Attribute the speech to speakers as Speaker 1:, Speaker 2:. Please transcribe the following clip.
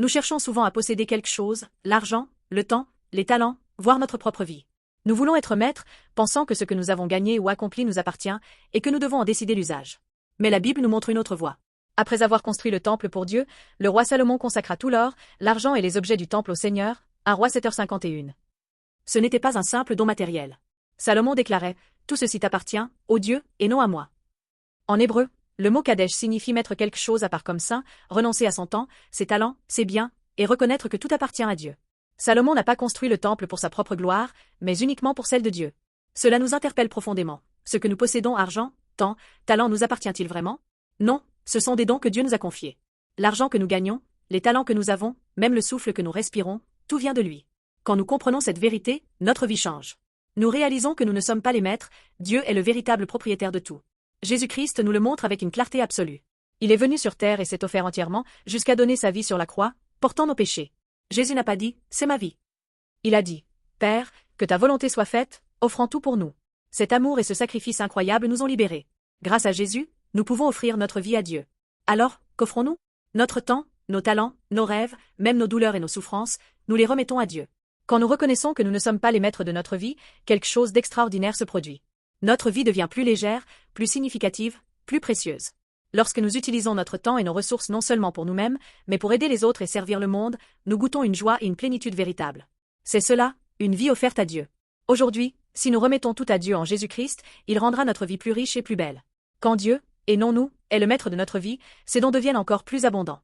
Speaker 1: Nous cherchons souvent à posséder quelque chose, l'argent, le temps, les talents, voire notre propre vie. Nous voulons être maîtres, pensant que ce que nous avons gagné ou accompli nous appartient, et que nous devons en décider l'usage. Mais la Bible nous montre une autre voie. Après avoir construit le temple pour Dieu, le roi Salomon consacra tout l'or, l'argent et les objets du temple au Seigneur, 1 Roi 7h51. Ce n'était pas un simple don matériel. Salomon déclarait « Tout ceci t'appartient, ô Dieu, et non à moi ». En hébreu, le mot Kadesh signifie mettre quelque chose à part comme saint, renoncer à son temps, ses talents, ses biens, et reconnaître que tout appartient à Dieu. Salomon n'a pas construit le temple pour sa propre gloire, mais uniquement pour celle de Dieu. Cela nous interpelle profondément. Ce que nous possédons, argent, temps, talent, nous appartient-il vraiment? Non, ce sont des dons que Dieu nous a confiés. L'argent que nous gagnons, les talents que nous avons, même le souffle que nous respirons, tout vient de lui. Quand nous comprenons cette vérité, notre vie change. Nous réalisons que nous ne sommes pas les maîtres, Dieu est le véritable propriétaire de tout. Jésus-Christ nous le montre avec une clarté absolue. Il est venu sur terre et s'est offert entièrement, jusqu'à donner sa vie sur la croix, portant nos péchés. Jésus n'a pas dit « c'est ma vie ». Il a dit « Père, que ta volonté soit faite, offrant tout pour nous ». Cet amour et ce sacrifice incroyable nous ont libérés. Grâce à Jésus, nous pouvons offrir notre vie à Dieu. Alors, qu'offrons-nous? Notre temps, nos talents, nos rêves, même nos douleurs et nos souffrances, nous les remettons à Dieu. Quand nous reconnaissons que nous ne sommes pas les maîtres de notre vie, quelque chose d'extraordinaire se produit. Notre vie devient plus légère, plus significative, plus précieuse. Lorsque nous utilisons notre temps et nos ressources non seulement pour nous-mêmes, mais pour aider les autres et servir le monde, nous goûtons une joie et une plénitude véritable. C'est cela, une vie offerte à Dieu. Aujourd'hui, si nous remettons tout à Dieu en Jésus-Christ, il rendra notre vie plus riche et plus belle. Quand Dieu, et non nous, est le maître de notre vie, ses dons deviennent encore plus abondants.